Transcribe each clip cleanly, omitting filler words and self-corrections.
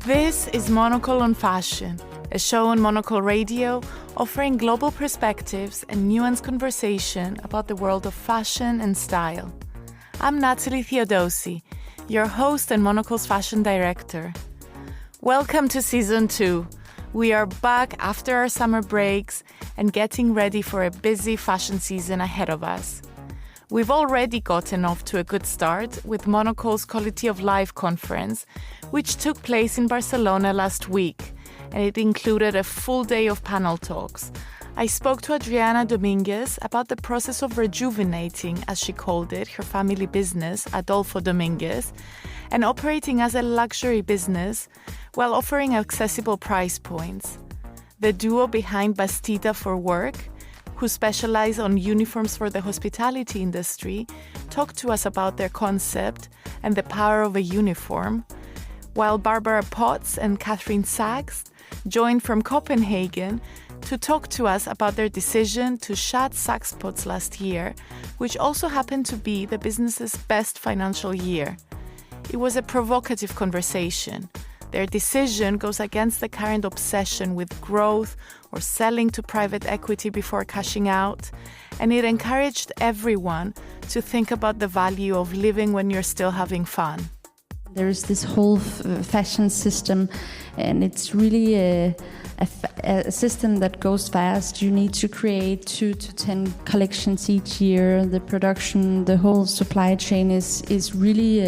This is Monocle on Fashion, a show on Monocle Radio offering global perspectives and nuanced conversation about the world of fashion and style. I'm Natalie Theodosi, your host and Monocle's fashion director. Welcome to Season 2. We are back after our summer breaks and getting ready for a busy fashion season ahead of us. We've already gotten off to a good start with Monocle's Quality of Life conference, which took place in Barcelona last week, and it included a full day of panel talks. I spoke to Adriana Dominguez about the process of rejuvenating, as she called it, her family business, Adolfo Dominguez, and operating as a luxury business while offering accessible price points. The duo behind Bastida for Work, who specialize on uniforms for the hospitality industry, talked to us about their concept and the power of a uniform, while Barbara Potts and Catherine Sachs joined from Copenhagen to talk to us about their decision to shut Saks Potts last year, which also happened to be the business's best financial year. It was a provocative conversation. Their decision goes against the current obsession with growth or selling to private equity before cashing out, and it encouraged everyone to think about the value of living when you're still having fun. There is this whole fashion system, and it's really a system that goes fast. You need to create 2 to 10 collections each year. The production, the whole supply chain is really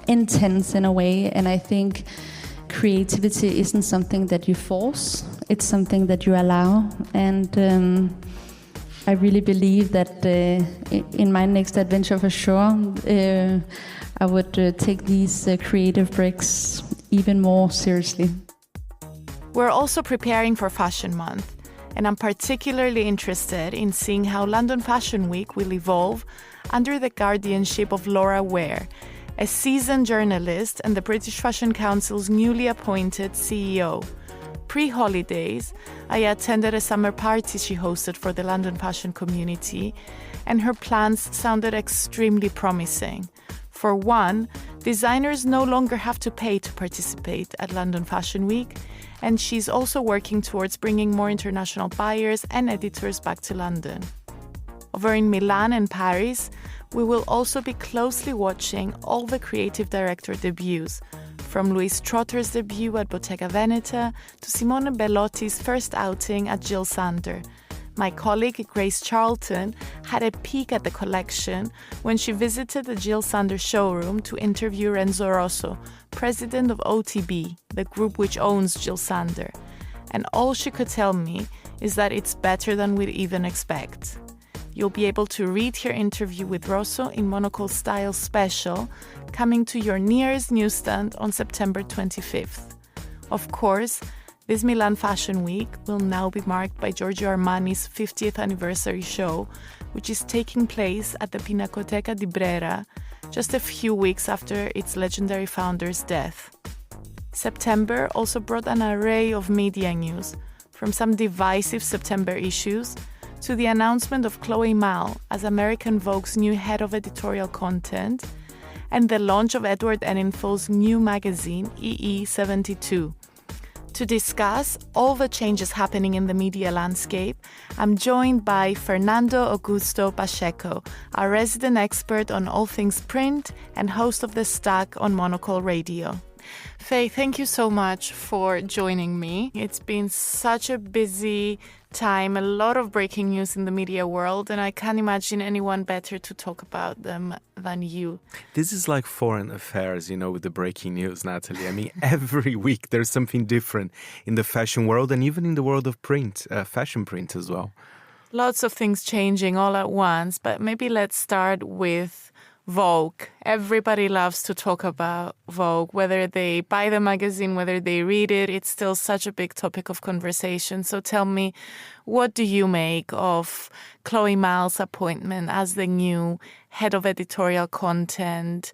intense in a way, and I think creativity isn't something that you force, it's something that you allow, and I really believe that in my next adventure for sure, I would take these creative breaks even more seriously. We're also preparing for Fashion Month, and I'm particularly interested in seeing how London Fashion Week will evolve under the guardianship of Laura Ware, a seasoned journalist and the British Fashion Council's newly appointed CEO. Pre-holidays, I attended a summer party she hosted for the London fashion community, and her plans sounded extremely promising. For one, designers no longer have to pay to participate at London Fashion Week, and she's also working towards bringing more international buyers and editors back to London. Over in Milan and Paris, we will also be closely watching all the creative director debuts, from Louise Trotter's debut at Bottega Veneta to Simone Bellotti's first outing at Jill Sander. My colleague Grace Charlton had a peek at the collection when she visited the Jill Sander showroom to interview Renzo Rosso, president of OTB, the group which owns Jill Sander. And all she could tell me is that it's better than we'd even expect. You'll be able to read her interview with Rosso in Monocle Style Special, coming to your nearest newsstand on September 25th. Of course, this Milan Fashion Week will now be marked by Giorgio Armani's 50th anniversary show, which is taking place at the Pinacoteca di Brera, just a few weeks after its legendary founder's death. September also brought an array of media news, from some divisive September issues to the announcement of Chloe Mal as American Vogue's new head of editorial content, and the launch of Edward Enninful's new magazine, EE72. To discuss all the changes happening in the media landscape, I'm joined by Fernando Augusto Pacheco, our resident expert on all things print and host of The Stack on Monocle Radio. Faye, thank you so much for joining me. It's been such a busy time, a lot of breaking news in the media world, and I can't imagine anyone better to talk about them than you. This is like foreign affairs, with the breaking news, Natalie. I mean, every week there's something different in the fashion world and even in the world of print, fashion print as well. Lots of things changing all at once, but maybe let's start with Vogue. Everybody loves to talk about Vogue, whether they buy the magazine, whether they read it, it's still such a big topic of conversation. So tell me, what do you make of Chloe Mal's appointment as the new head of editorial content,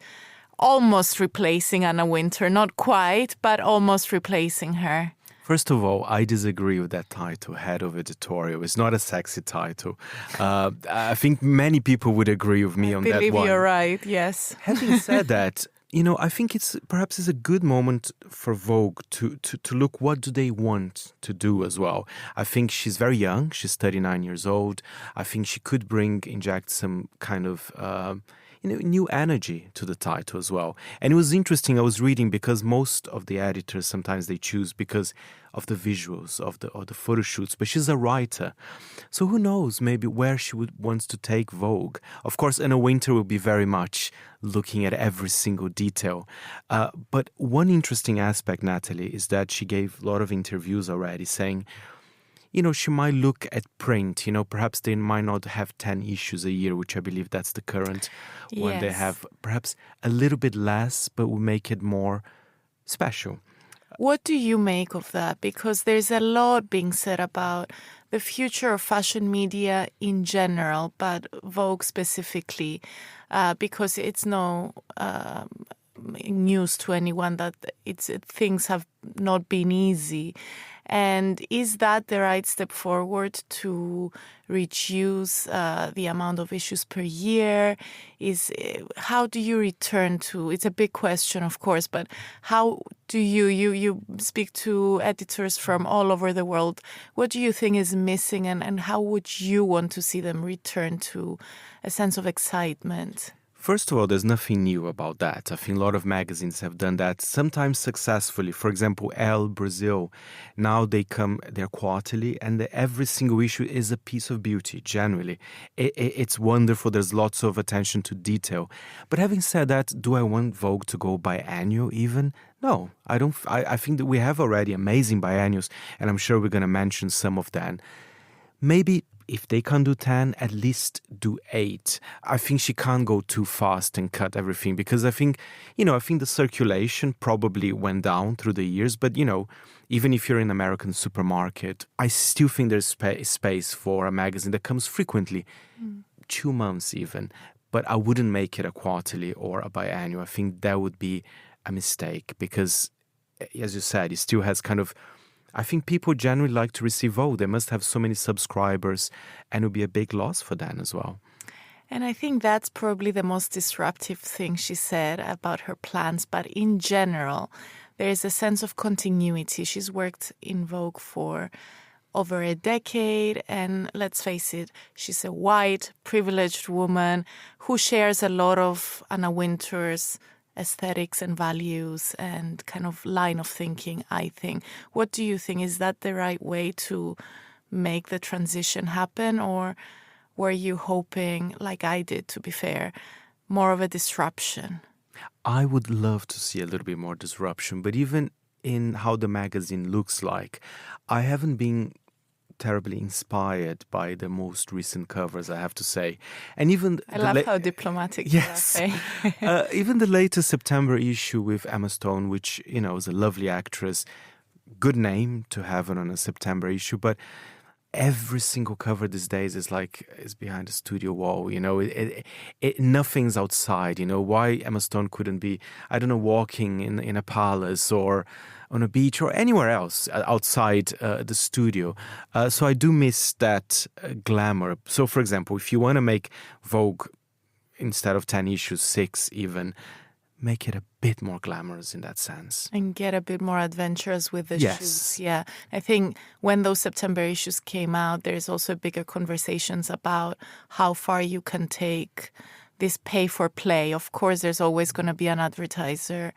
almost replacing Anna Wintour, not quite, but almost replacing her? First of all, I disagree with that title, Head of Editorial. It's not a sexy title. I think many people would agree with me on that one. I believe you're right, yes. Having said that, I think it's a good moment for Vogue to look what do they want to do as well. I think she's very young. She's 39 years old. I think she could inject some kind of new energy to the title as well. And it was interesting, I was reading, because most of the editors, sometimes they choose because of the visuals, of the photo shoots, but she's a writer. So who knows, maybe where she wants to take Vogue. Of course, Anna Wintour will be very much looking at every single detail. But one interesting aspect, Natalie, is that she gave a lot of interviews already saying, she might look at print, perhaps they might not have 10 issues a year, which I believe that's the current one. They have perhaps a little bit less, but will make it more special. What do you make of that? Because there's a lot being said about the future of fashion media in general, but Vogue specifically, because it's no news to anyone that things have not been easy. And is that the right step forward to reduce the amount of issues per year? How do you return to? It's a big question, of course, but how do you speak to editors from all over the world? What do you think is missing, and how would you want to see them return to a sense of excitement? First of all, there's nothing new about that. I think a lot of magazines have done that, sometimes successfully. For example, Elle Brazil, now they're quarterly, and every single issue is a piece of beauty, generally. It's wonderful. There's lots of attention to detail. But having said that, do I want Vogue to go biannual even? No, I don't. I think that we have already amazing biannuals, and I'm sure we're going to mention some of them. Maybe if they can't do 10, at least do 8. I think she can't go too fast and cut everything, because I think the circulation probably went down through the years. But, even if you're in an American supermarket, I still think there's space for a magazine that comes frequently, 2 months even. But I wouldn't make it a quarterly or a biannual. I think that would be a mistake because, as you said, it still has I think people generally like to receive Vogue. They must have so many subscribers, and it would be a big loss for them as well. And I think that's probably the most disruptive thing she said about her plans. But in general, there is a sense of continuity. She's worked in Vogue for over a decade, and let's face it, she's a white, privileged woman who shares a lot of Anna Wintour's aesthetics and values and kind of line of thinking, I think. What do you think? Is that the right way to make the transition happen? Or were you hoping, like I did, to be fair, more of a disruption? I would love to see a little bit more disruption, but even in how the magazine looks like, I haven't been terribly inspired by the most recent covers, I have to say. And even I love how diplomatic yes. you are. Even the latest September issue with Emma Stone, which, is a lovely actress, good name to have it on a September issue, but every single cover these days is behind a studio wall. Nothing's outside. Why Emma Stone couldn't be, I don't know, walking in a palace or on a beach or anywhere else outside the studio. So I do miss that glamour. So, for example, if you want to make Vogue, instead of 10 issues, 6 even, make it a bit more glamorous in that sense. And get a bit more adventurous with the yes. shoes. Yeah. I think when those September issues came out, there's also bigger conversations about how far you can take this pay for play. Of course, there's always going to be an advertiser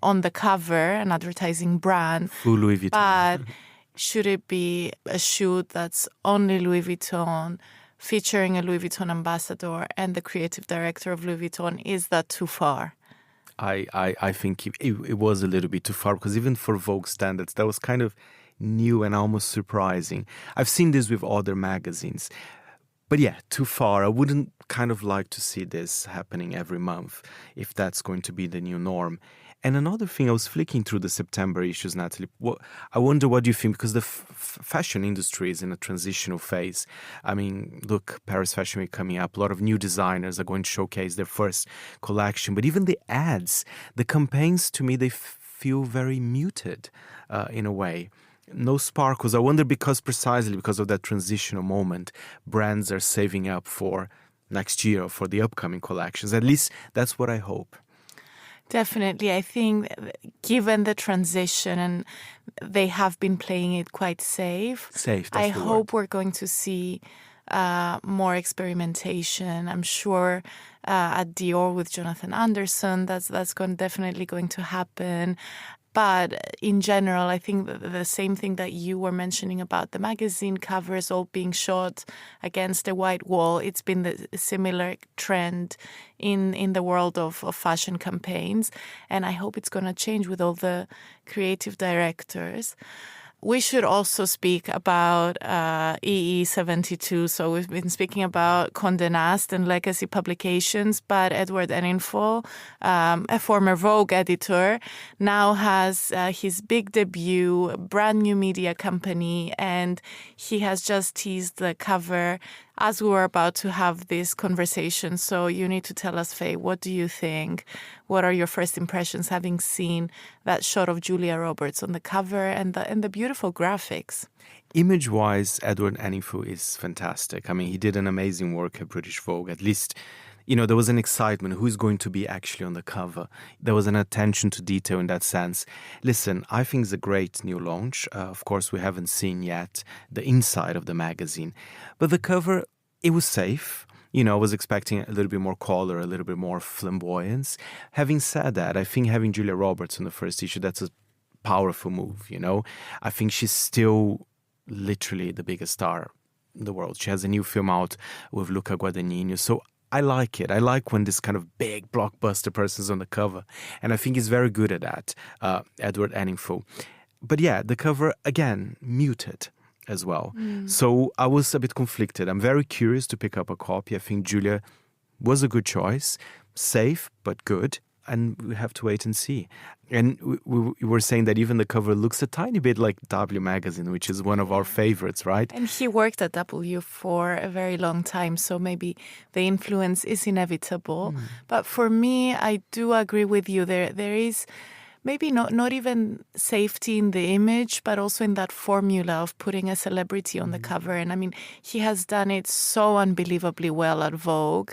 on the cover, an advertising brand. Full Louis Vuitton. But should it be a shoot that's only Louis Vuitton, featuring a Louis Vuitton ambassador and the creative director of Louis Vuitton? Is that too far? I think it was a little bit too far, because even for Vogue standards, that was kind of new and almost surprising. I've seen this with other magazines. But yeah, too far. I wouldn't kind of like to see this happening every month if that's going to be the new norm. And another thing, I was flicking through the September issues, Natalie. I wonder what you think, because the fashion industry is in a transitional phase. I mean, look, Paris Fashion Week coming up. A lot of new designers are going to showcase their first collection. But even the ads, the campaigns, to me, they feel very muted in a way. no sparkles. I wonder precisely because of that transitional moment, brands are saving up for next year, for the upcoming collections. At least that's what I hope. Definitely. I think given the transition, and they have been playing it quite safe. I hope we're going to see more experimentation. I'm sure at Dior with Jonathan Anderson, that's definitely going to happen. But in general, I think the same thing that you were mentioning about the magazine covers all being shot against a white wall, it's been the similar trend in the world of fashion campaigns. And I hope it's going to change with all the creative directors. We should also speak about EE72. So we've been speaking about Condé Nast and legacy publications, but Edward Enninful, a former Vogue editor, now has his big debut, brand new media company, and he has just teased the cover as we were about to have this conversation. So you need to tell us, Faye, what do you think? What are your first impressions having seen that shot of Julia Roberts on the cover and the beautiful graphics? Image-wise, Edward Enninful is fantastic. I mean, he did an amazing work at British Vogue. At least, there was an excitement. Who's going to be actually on the cover? There was an attention to detail in that sense. Listen, I think it's a great new launch. Of course, we haven't seen yet the inside of the magazine. But the cover, it was safe. I was expecting a little bit more color, a little bit more flamboyance. Having said that, I think having Julia Roberts on the first issue, that's a powerful move, I think she's still literally the biggest star in the world. She has a new film out with Luca Guadagnino. So I like it. I like when this kind of big blockbuster person is on the cover. And I think he's very good at that, Edward Enninful. But yeah, the cover, again, muted as well. So I was a bit conflicted. I'm very curious to pick up a copy. I think Julia was a good choice, safe but good, and we have to wait and see. And we were saying that even the cover looks a tiny bit like W Magazine, which is one of our favorites, right? And he worked at W for a very long time, so maybe the influence is inevitable. But for me, I do agree with you. There is maybe not even safety in the image, but also in that formula of putting a celebrity on the cover. And I mean, he has done it so unbelievably well at Vogue.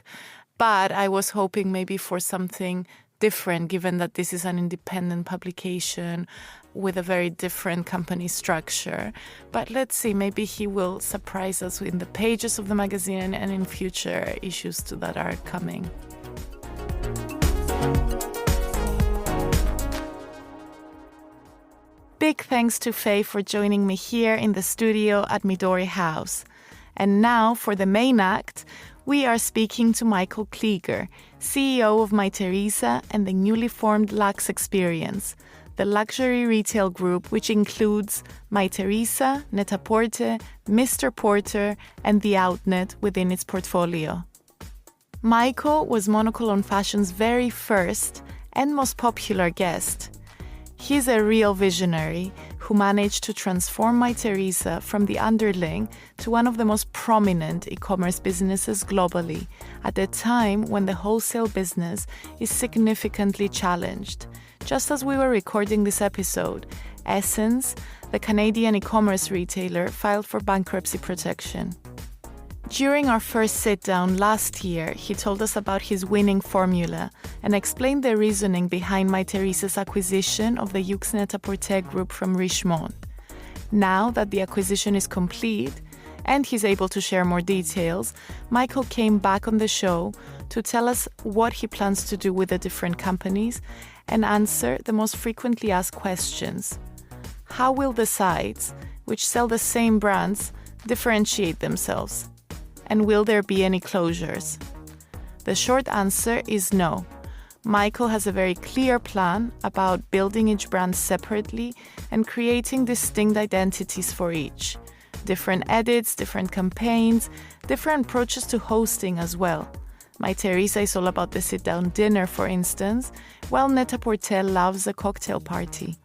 But I was hoping maybe for something different, given that this is an independent publication with a very different company structure. But let's see, maybe he will surprise us in the pages of the magazine and in future issues that are coming. Big thanks to Faye for joining me here in the studio at Midori House. And now, for the main act, we are speaking to Michael Kliger, CEO of Mytheresa and the newly formed LuxExperience, the luxury retail group which includes Mytheresa, Net-a-Porter, Mr. Porter, and The Outnet within its portfolio. Michael was Monocle on Fashion's very first and most popular guest. He's a real visionary who managed to transform Mytheresa from the underling to one of the most prominent e-commerce businesses globally at a time when the wholesale business is significantly challenged. Just as we were recording this episode, Essence, the Canadian e-commerce retailer, filed for bankruptcy protection. During our first sit-down last year, he told us about his winning formula and explained the reasoning behind Mytheresa's acquisition of the Yoox Net-a-Porter group from Richemont. Now that the acquisition is complete and he's able to share more details, Michael came back on the show to tell us what he plans to do with the different companies and answer the most frequently asked questions. How will the sites, which sell the same brands, differentiate themselves? And will there be any closures? The short answer is no. Michael has a very clear plan about building each brand separately and creating distinct identities for each. Different edits, different campaigns, different approaches to hosting as well. Mytheresa is all about the sit-down dinner, for instance, while Net-a-Porter loves a cocktail party.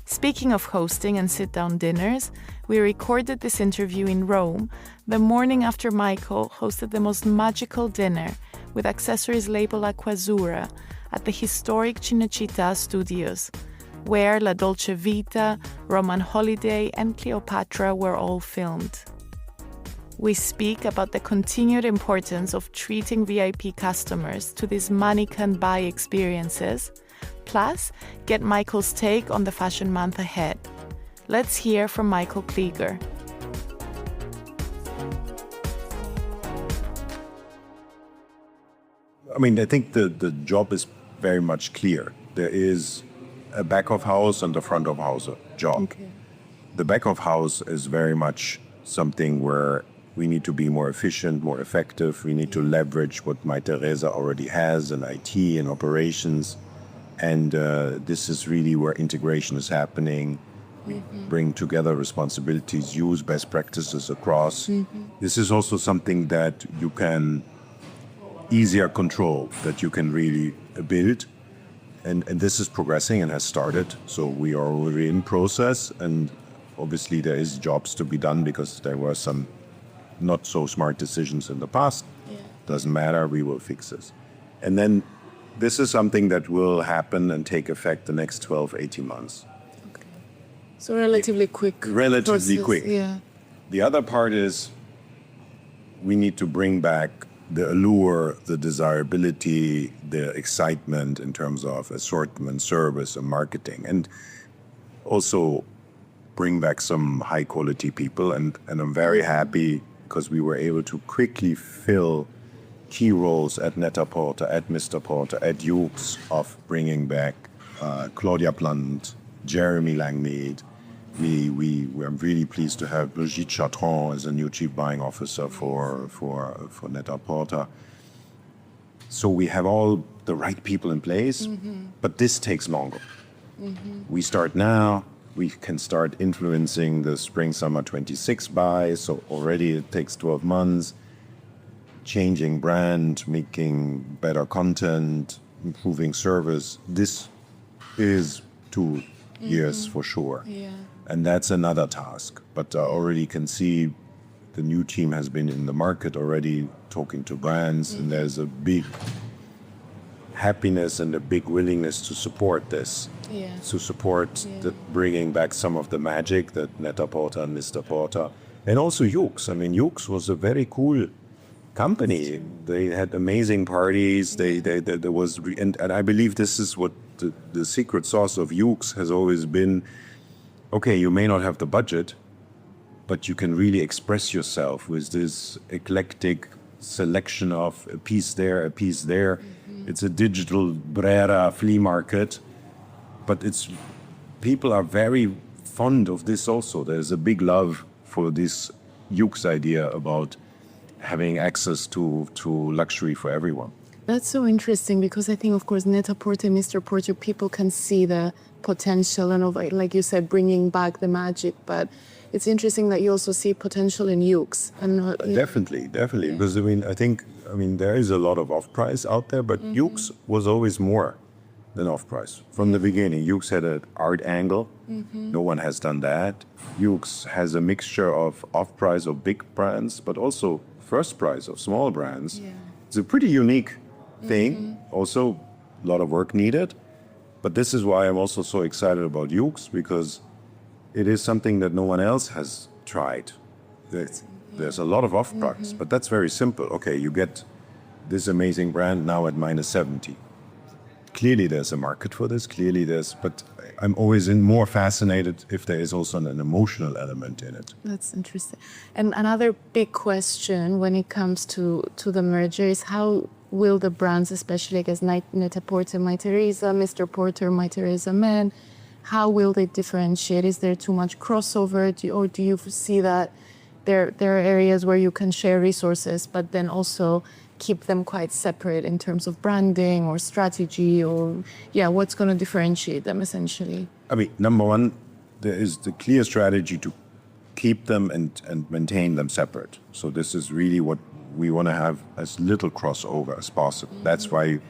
Speaking of hosting and sit-down dinners, we recorded this interview in Rome the morning after Michael hosted the most magical dinner with accessories label Acquazzura at the historic Cinecittà studios. where La Dolce Vita, Roman Holiday, and Cleopatra were all filmed. We speak about the continued importance of treating VIP customers to these money can buy experiences, plus get Michael's take on the fashion month ahead. Let's hear from Michael Kliger. I think the job is very much clear. There is a back of house and a front of house job. Okay. The back of house is very much something where we need to be more efficient, more effective. We need to leverage what Mytheresa already has in IT and operations. And this is really where integration is happening. Bring together responsibilities, use best practices across. This is also something that you can easier control, that you can really build. And this is progressing and has started. So we are already in process. And obviously there is jobs to be done because there were some not so smart decisions in the past. Doesn't matter, we will fix this. And then this is something that will happen and take effect the next 12, 18 months. Okay. So relatively quick. Relatively quick. Yeah. The other part is we need to bring back the allure, the desirability, the excitement in terms of assortment, service, and marketing. And also bring back some high quality people. And I'm very happy because we were able to quickly fill key roles at Net-a-Porter, at Mr. Porter, at Yux, of bringing back Claudia Plant, Jeremy Langmead. We're really pleased to have Brigitte Chatron as a new chief buying officer for Net-a-Porter. So we have all the right people in place, but this takes longer. We start now. We can start influencing the spring-summer 26 buy. So already it takes 12 months. Changing brand, making better content, improving service. This is 2 years for sure. Yeah. And that's another task. But I already can see the new team has been in the market already talking to brands, and there's a big happiness and a big willingness to support this. To support the bringing back some of the magic that Net-a-Porter and Mr. Porter, and also Yux. I mean, Yux was a very cool company. They had amazing parties. There was, and I believe this is what the secret sauce of Yux has always been. Okay, you may not have the budget, but you can really express yourself with this eclectic selection of a piece there, a piece there. It's a digital Brera flea market, but people are very fond of this also. There's a big love for this Yux idea about having access to luxury for everyone. That's so interesting because I think, of course, Net-a-Porter, Mr. Porter, people can see the potential and, of, like you said, bringing back the magic. But it's interesting that you also see potential in Yux. And Definitely. Because I think there is a lot of off-price out there, but Yux was always more than off-price from the beginning. Yux had an art angle. No one has done that. Yux has a mixture of off-price of big brands, but also first price of small brands. It's a pretty unique thing. Also, a lot of work needed. But this is why I'm also so excited about Yux, because it is something that no one else has tried. There's a lot of off-price, but that's very simple. Okay, you get this amazing brand now at -70. Clearly there's a market for this, but I'm always more fascinated if there is also an emotional element in it. That's interesting. And another big question when it comes to the merger is how will the brands, especially I guess Net-a-Porter, Mytheresa, Mr. Porter, Mytheresa Men, how will they differentiate? Is there too much crossover, or do you see that there are areas where you can share resources, but then also keep them quite separate in terms of branding or strategy, or what's going to differentiate them essentially? Number one, there is the clear strategy to keep them and maintain them separate. So this is really what we want to have, as little crossover as possible. That's why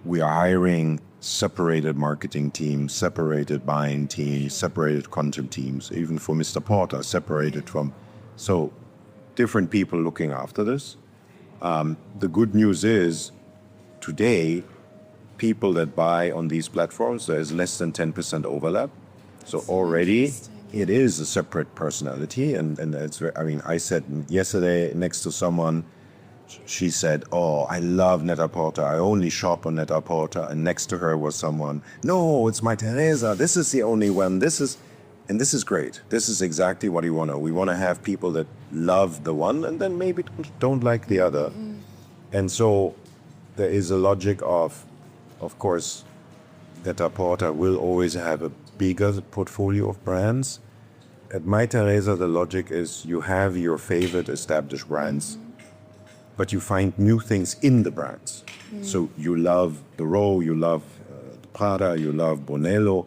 we are hiring separated marketing teams, separated buying teams, separated content teams, even for Mr. Porter, separated from, so different people looking after this. The good news is today people that buy on these platforms, there is less than 10% overlap. So already it is a separate personality. And it's very, I mean, I said yesterday next to someone, she said, oh, I love Net-a-Porter. I only shop on Net-a-Porter. And next to her was someone, no, it's Mytheresa. This is the only one. This is great. This is exactly what we want to. We want to have people that love the one and then maybe don't like the other. And so there is a logic of course, Net-a-Porter will always have a bigger portfolio of brands. At Mytheresa, the logic is you have your favorite established brands, but you find new things in the brands. So you love the Row, you love Prada, you love Brunello,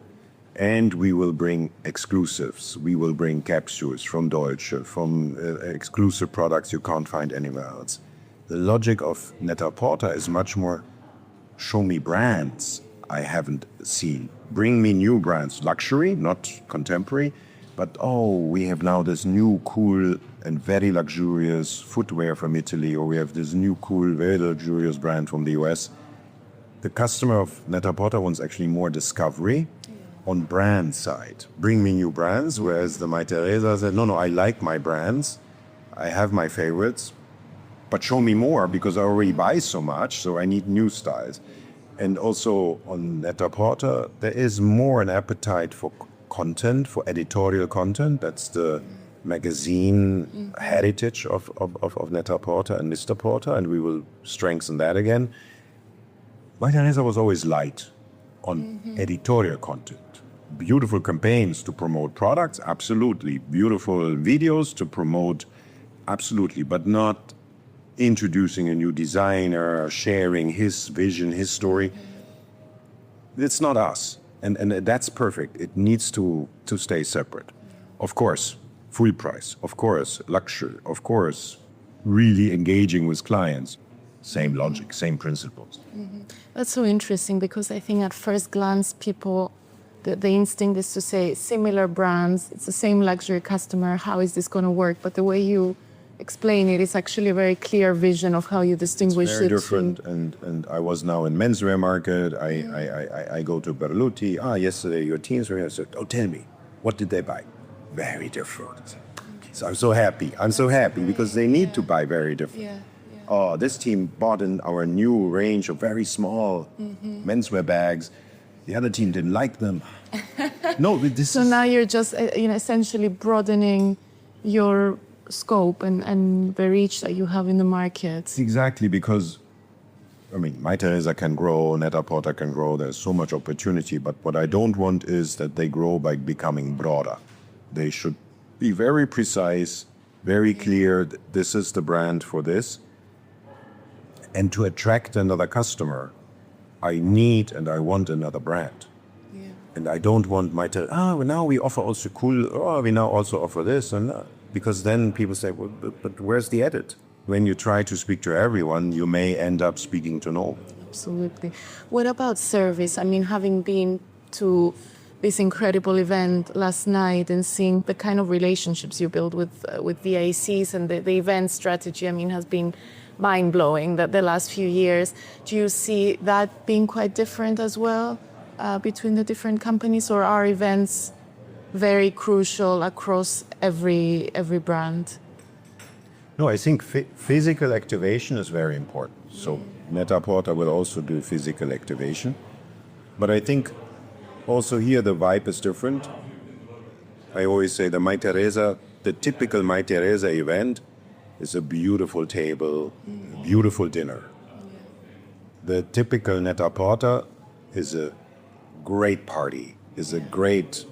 and we will bring exclusives. We will bring capsules from Deutsche, from exclusive products you can't find anywhere else. The logic of Net-a-Porter is much more, show me brands I haven't seen. Bring me new brands, luxury, not contemporary, but we have now this new cool and very luxurious footwear from Italy, or we have this new cool, very luxurious brand from the US. The customer of Net-a-Porter wants actually more discovery on brand side. Bring me new brands, whereas the Mytheresa said, no, I like my brands. I have my favorites, but show me more because I already buy so much, so I need new styles. And also on Net-a-Porter, there is more an appetite for content, for editorial content. That's the magazine heritage of Net-a-Porter and Mr. Porter, and we will strengthen that again. Mytheresa was always light on editorial content. Beautiful campaigns to promote products, absolutely. Beautiful videos to promote, absolutely, but not introducing a new designer, sharing his vision, his story. It's not us. And that's perfect. It needs to stay separate. Of course, full price. Of course, luxury. Of course, really engaging with clients. Same logic, same principles. That's so interesting because I think at first glance, people, the instinct is to say similar brands, it's the same luxury customer, how is this going to work? But the way you explain it, it's actually a very clear vision of how you distinguish it's very different. And I was now in menswear market. I go to Berluti. Yesterday your teams were here. I said, tell me, what did they buy? Very different. So I'm so happy because they need to buy very different. This team bought in our new range of very small menswear bags. The other team didn't like them. So now you're just essentially broadening your scope and the reach that you have in the market. Exactly, because Mytheresa can grow, Net-a-Porter can grow. There's so much opportunity, but what I don't want is that they grow by becoming broader. They should be very precise, very clear. This is the brand for this. And to attract another customer, I need and I want another brand. And I don't want Mytheresa, now we offer also cool, we now also offer this. And because then people say, well, but where's the edit? When you try to speak to everyone, you may end up speaking to no one. Absolutely. What about service? Having been to this incredible event last night and seeing the kind of relationships you build with VICs and the event strategy, has been mind-blowing that the last few years. Do you see that being quite different as well between the different companies, or are events very crucial across every brand? No, I think physical activation is very important. So Net-a-Porter will also do physical activation. But I think also here the vibe is different. I always say the typical Mytheresa event is a beautiful table, a beautiful dinner. The typical Net-a-Porter is a great party, is a great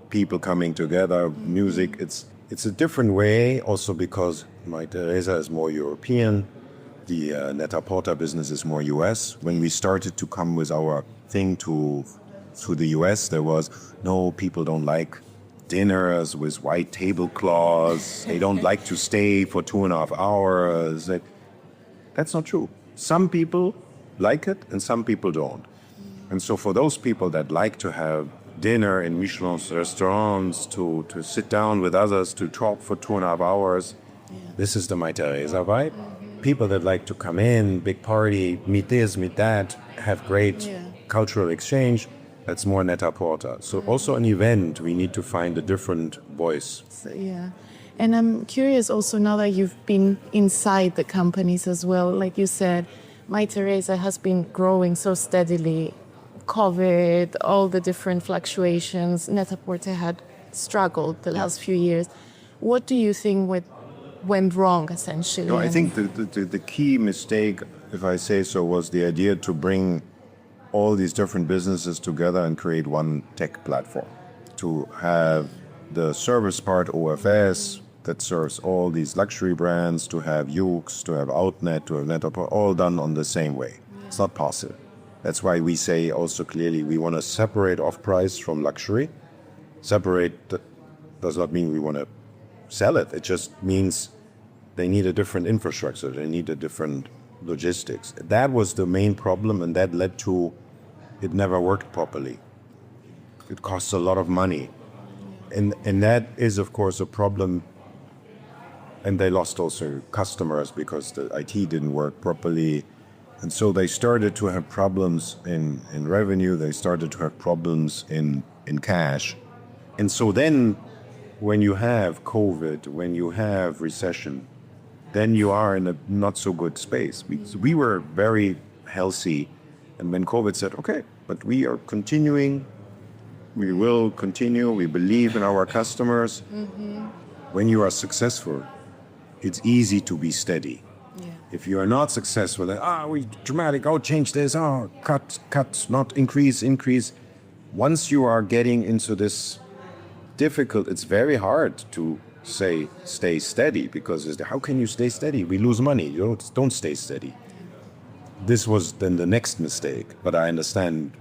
people coming together, music. It's a different way also because Mytheresa is more European. The Net-a-Porter business is more US. When we started to come with our thing to the US, there was, no, people don't like dinners with white tablecloths. They don't like to stay for 2.5 hours. That's not true. Some people like it and some people don't. And so for those people that like to have dinner in Michelin restaurants, to sit down with others, to talk for 2.5 hours, this is the Mytheresa vibe. people that like to come in, big party, meet this, meet that, have great cultural exchange. That's more net-a-porter. So also an event, we need to find a different voice. So, yeah. And I'm curious also now that you've been inside the companies as well, like you said, Mytheresa has been growing so steadily. COVID, all the different fluctuations, Net-a-Porter had struggled the last few years. What do you think went wrong, essentially? No, I think the key mistake, if I say so, was the idea to bring all these different businesses together and create one tech platform. To have the service part, OFS, that serves all these luxury brands, to have Yux, to have Outnet, to have Net-a-Porter, all done on the same way. It's not possible. That's why we say also clearly we want to separate off-price from luxury. Separate does not mean we want to sell it. It just means they need a different infrastructure. They need a different logistics. That was the main problem, and that led to it never worked properly. It costs a lot of money. And that is, of course, a problem. And they lost also customers because the IT didn't work properly. And so they started to have problems in revenue. They started to have problems in cash. And so then when you have COVID, when you have recession, then you are in a not so good space. We were very healthy. And when COVID said, okay, but we are continuing, we will continue, we believe in our customers. When you are successful, it's easy to be steady. If you are not successful, then, we dramatic, change this, cut, not increase. Once you are getting into this difficult, it's very hard to say stay steady, because how can you stay steady? We lose money. You don't stay steady. This was then the next mistake, but I understand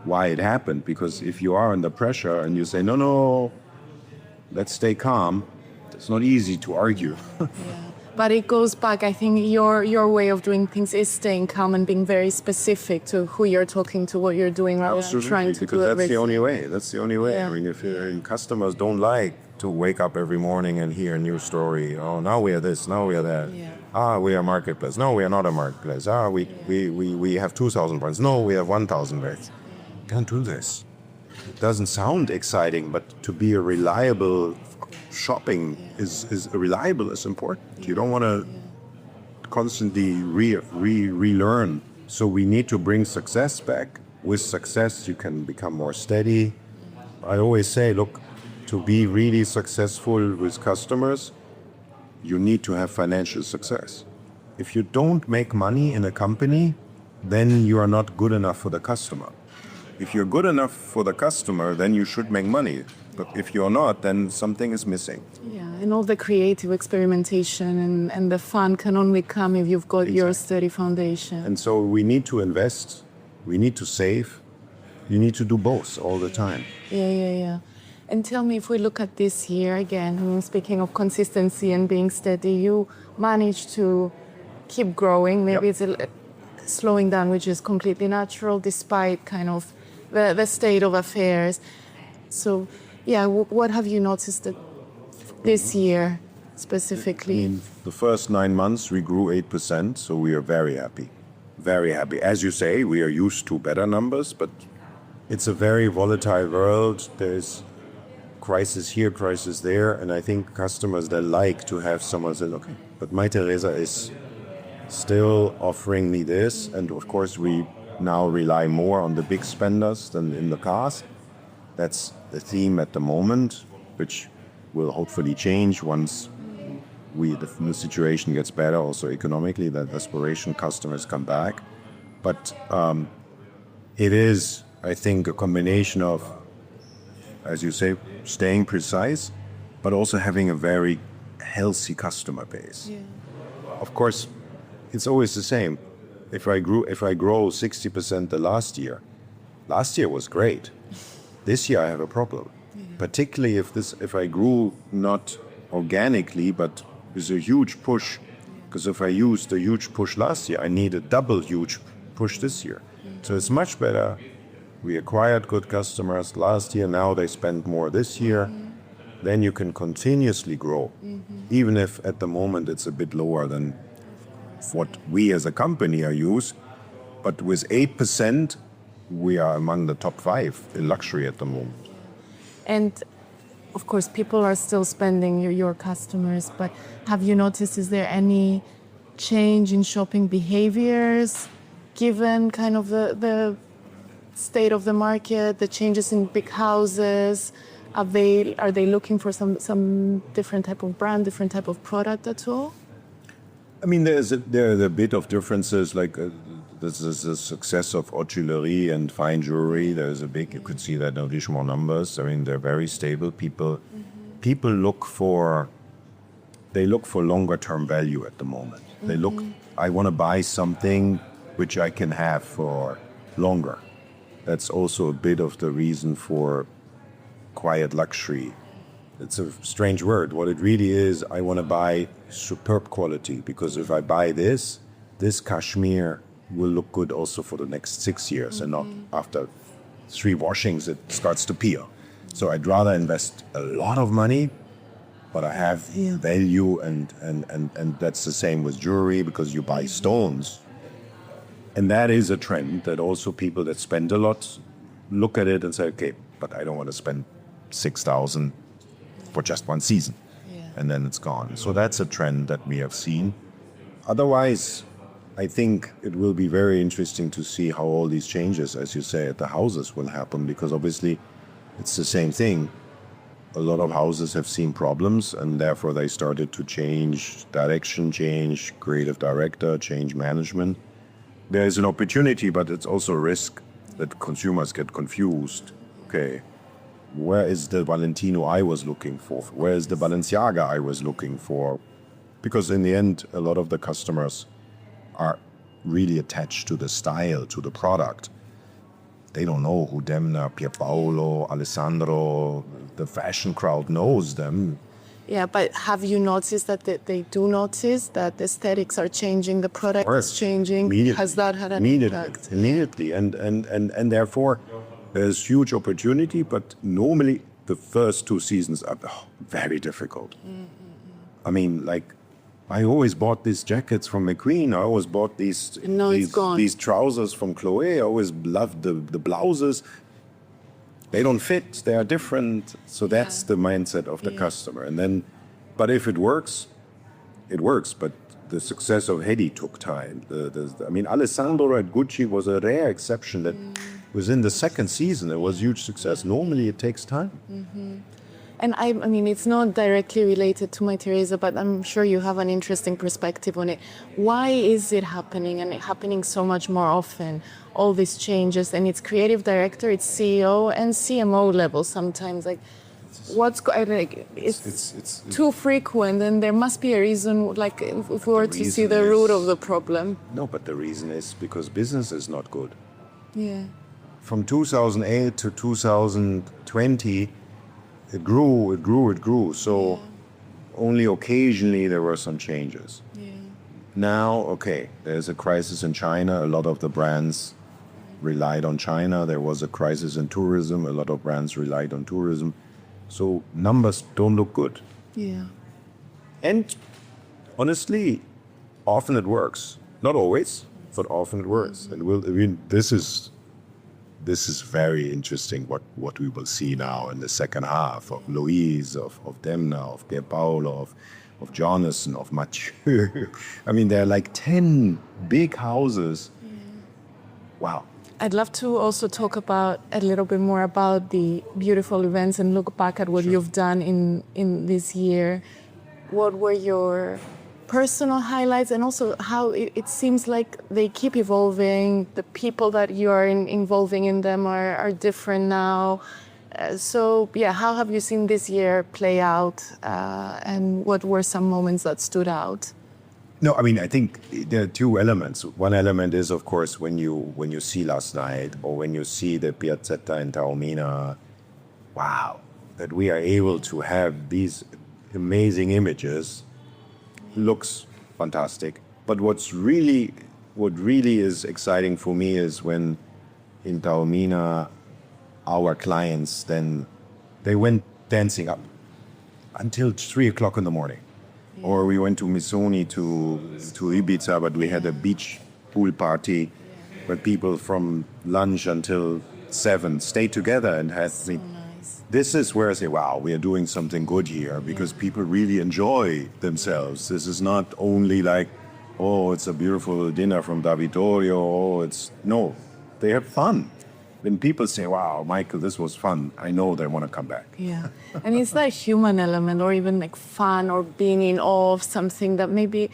why it happened, because if you are under pressure and you say, no, let's stay calm, it's not easy to argue. But it goes back, I think your way of doing things is staying calm and being very specific to who you're talking to, what you're doing, rather than trying to do that's the only way. That's the only way. Yeah. I mean, if customers don't like to wake up every morning and hear a new story, now we are this, now we are that. We are a marketplace. No, we are not a marketplace. We have 2,000 brands. No, we have 1,000 brands. Can't do this. It doesn't sound exciting, but to be a reliable shopping is reliable is important. You don't want to constantly relearn. So we need to bring success back. With success, you can become more steady. I always say, look, to be really successful with customers, you need to have financial success. If you don't make money in a company, then you are not good enough for the customer. If you're good enough for the customer, then you should make money. But if you're not, then something is missing. Yeah, and all the creative experimentation and the fun can only come if you've got your steady foundation. And so we need to invest, we need to save, you need to do both all the time. Yeah. And tell me, if we look at this year again, speaking of consistency and being steady, you managed to keep growing. Maybe it's slowing down, which is completely natural, despite kind of the state of affairs. So, what have you noticed this year specifically? In the first 9 months, we grew 8%, so we are very happy. Very happy. As you say, we are used to better numbers, but it's a very volatile world. There's crisis here, crisis there, and I think customers, they like to have someone say, okay, but Mytheresa is still offering me this, and of course we now rely more on the big spenders than in the past. That's the theme at the moment, which will hopefully change once the situation gets better, also economically, that aspiration customers come back. But it is, I think, a combination of, as you say, staying precise, but also having a very healthy customer base. Of course, it's always the same. If I grow 60% the last year was great. This year I have a problem, particularly if I grew not organically, but with a huge push. Because if I used a huge push last year, I need a double huge push this year. So it's much better. We acquired good customers last year. Now they spend more this year. Then you can continuously grow, even if at the moment it's a bit lower than what we as a company are used. But with 8%, we are among the top 5 in luxury at the moment. And of course, people are still spending, your customers, but have you noticed, is there any change in shopping behaviors given kind of the state of the market, the changes in big houses? Are they looking for some different type of brand, different type of product at all? I mean, there are a bit of differences, like this is the success of haute joaillerie and fine jewelry. There's a big, you could see that in additional numbers. I mean, they're very stable. People look for longer term value at the moment. They look, I want to buy something which I can have for longer. That's also a bit of the reason for quiet luxury. It's a strange word. What it really is, I want to buy superb quality, because if I buy this cashmere will look good also for the next 6 years, and not after 3 washings it starts to peel. So I'd rather invest a lot of money, but I have value, and that's the same with jewelry, because you buy stones. And that is a trend that also people that spend a lot look at it and say, okay, but I don't want to spend 6,000 for just one season. And then it's gone. So that's a trend that we have seen. Otherwise, I think it will be very interesting to see how all these changes, as you say, at the houses will happen, because obviously it's the same thing. A lot of houses have seen problems, and therefore they started to change direction, change creative director, change management. There is an opportunity, but it's also a risk that consumers get confused. Okay, where is the Valentino I was looking for? Where is the Balenciaga I was looking for? Because in the end, a lot of the customers are really attached to the style, to the product. They don't know who Demna, Pierpaolo, Alessandro, the fashion crowd knows them. Yeah, but have you noticed that they do notice that the aesthetics are changing, the product is changing? Has that had an impact? Immediately. And therefore, there's huge opportunity, but normally the first 2 seasons are very difficult. I mean, like, I always bought these jackets from McQueen. I always bought these trousers from Chloe. I always loved the blouses. They don't fit. They are different. So that's the mindset of the customer. And then, but if it works, it works. But the success of Hedi took time. I mean, Alessandro at Gucci was a rare exception that within the second season, it was huge success. Normally, it takes time. And I mean, it's not directly related to Mytheresa, but I'm sure you have an interesting perspective on it. Why is it happening, and it happening so much more often, all these changes? And it's creative director, it's CEO and CMO level sometimes. Like, it's too frequent, and there must be a reason, like, if we were to see the root of the problem. No, but the reason is because business is not good. Yeah. From 2008 to 2020, it grew. So only occasionally there were some changes. Now, okay, there's a crisis in China. A lot of the brands relied on China. There was a crisis in tourism. A lot of brands relied on tourism. So numbers don't look good. Yeah. And honestly, often it works. Not always, but often it works. And this is very interesting what we will see now in the second half of Louise, of Demna, of Pierpaolo, of Jonathan, of Mathieu. I mean, there are like 10 big houses. Wow. I'd love to also talk about a little bit more about the beautiful events and look back at what you've done in this year. What were your personal highlights, and also how it seems like they keep evolving. The people that you are involving in them are different now. So how have you seen this year play out, and what were some moments that stood out? No, I mean, I think there are 2 elements. One element is, of course, when you see last night, or when you see the Piazzetta in Taormina, wow, that we are able to have these amazing images. Looks fantastic. But what really is exciting for me is when in Taormina, our clients, then they went dancing up until 3 o'clock in the morning. Or we went to Missoni to Ibiza, but we had a beach pool party where people from lunch until 7 stayed together and had This is where I say, wow, we are doing something good here because people really enjoy themselves. This is not only like, oh, it's a beautiful dinner from Davitorio. No, they have fun. When people say, wow, Michael, this was fun, I know they want to come back. Yeah. And it's that human element or even like fun or being in awe of something that maybe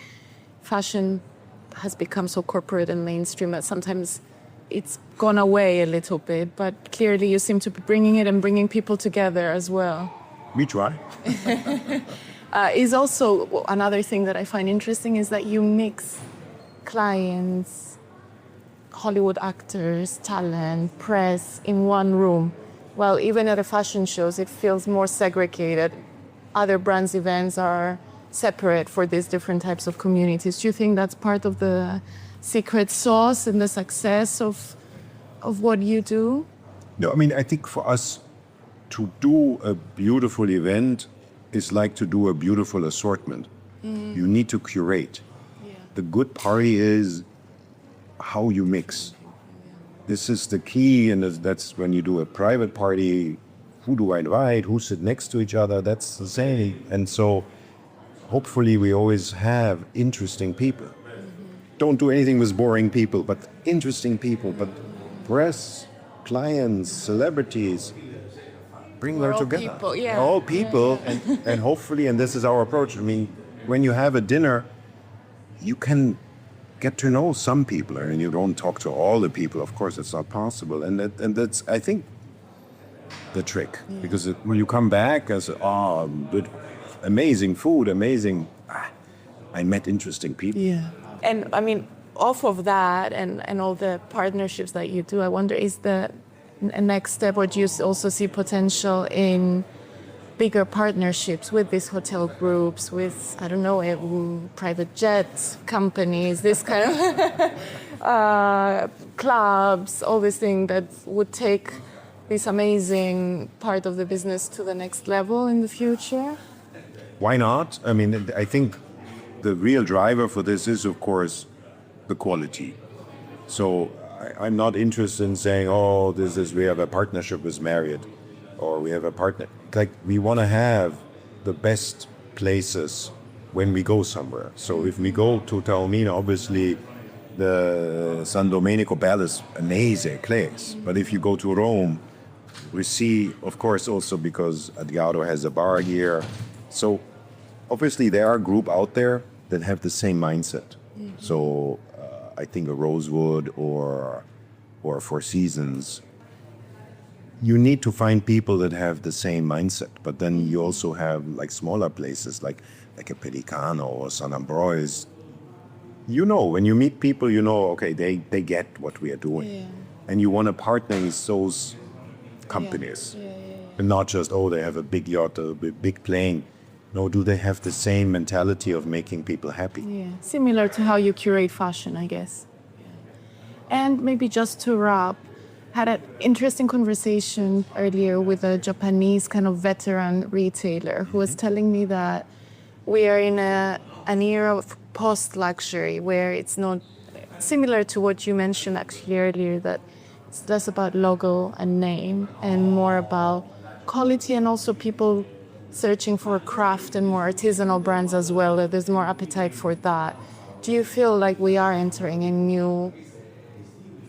fashion has become so corporate and mainstream that sometimes it's gone away a little bit, but clearly you seem to be bringing it and bringing people together as well. We try. Is also another thing that I find interesting is that you mix clients, Hollywood actors, talent, press in one room. Well, even at the fashion shows, it feels more segregated. Other brands' events are separate for these different types of communities. Do you think that's part of the secret sauce and the success of what you do? No, I mean, I think for us to do a beautiful event is like to do a beautiful assortment. You need to curate. Yeah. The good party is how you mix. This is the key, and that's when you do a private party, who do I invite, who sit next to each other, that's the same. And so hopefully we always have interesting people. Don't do anything with boring people, but interesting people, but press, clients, celebrities, bring them together. People, yeah. All people, and hopefully, and this is our approach, I mean, when you have a dinner, you can get to know some people, and you don't talk to all the people, of course, it's not possible, and that's, I think, the trick, because when you come back as, good, amazing food, I met interesting people. Yeah. And I mean, off of that and all the partnerships that you do, I wonder, is the next step, or do you also see potential in bigger partnerships with these hotel groups, with, I don't know, private jet companies, this kind of clubs, all these things that would take this amazing part of the business to the next level in the future? Why not? I mean, I think the real driver for this is, of course, the quality. So I'm not interested in saying, we have a partnership with Marriott, or we have a partner. Like, we want to have the best places when we go somewhere. So if we go to Taormina, obviously the San Domenico Palace, amazing place. But if you go to Rome, we see, of course, also because Adriano has a bar here. So obviously there are groups out there that have the same mindset. So I think a Rosewood or Four Seasons, you need to find people that have the same mindset. But then you also have like smaller places like a Pelicano or San Ambroise. You know, when you meet people, you know, okay, they get what we are doing. Yeah. And you want to partner with those companies. Yeah. And not just, they have a big yacht, a big plane. No, do they have the same mentality of making people happy? Yeah, similar to how you curate fashion, I guess. And maybe just to wrap, had an interesting conversation earlier with a Japanese kind of veteran retailer who was telling me that we are in an era of post-luxury where it's not similar to what you mentioned actually earlier, that it's less about logo and name and more about quality, and also people searching for craft and more artisanal brands as well, that there's more appetite for that. Do you feel like we are entering a new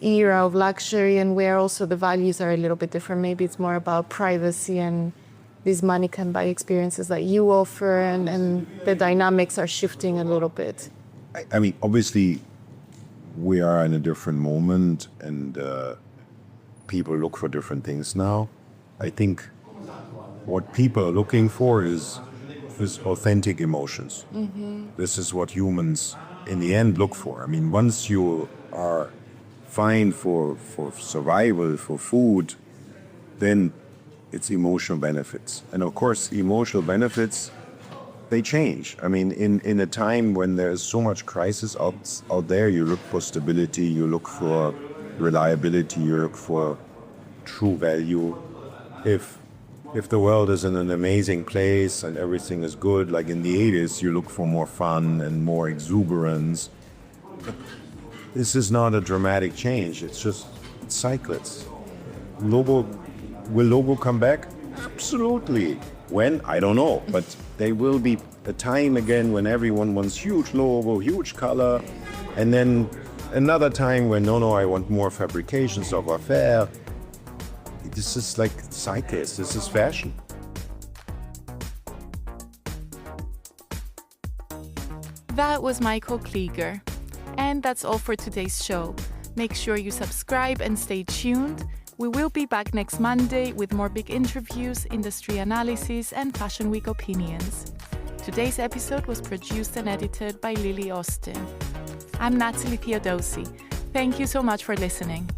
era of luxury, and where also the values are a little bit different? Maybe it's more about privacy and these money can buy experiences that you offer, and the dynamics are shifting a little bit. I mean, obviously, we are in a different moment, and people look for different things now. I think what people are looking for is authentic emotions. Mm-hmm. This is what humans, in the end, look for. I mean, once you are fine for survival, for food, then it's emotional benefits. And of course, emotional benefits, they change. I mean, in a time when there's so much crisis out there, you look for stability, you look for reliability, you look for true value. If if the world is in an amazing place and everything is good, like in the 80s, you look for more fun and more exuberance. But this is not a dramatic change. It's just cycles. Will Logo come back? Absolutely. When? I don't know. But there will be a time again when everyone wants huge logo, huge color, and then another time when, no, I want more fabrications of affair. This is like cycles. This is fashion. That was Michael Kliger. And that's all for today's show. Make sure you subscribe and stay tuned. We will be back next Monday with more big interviews, industry analysis, and Fashion Week opinions. Today's episode was produced and edited by Lily Austin. I'm Natalie Theodosi. Thank you so much for listening.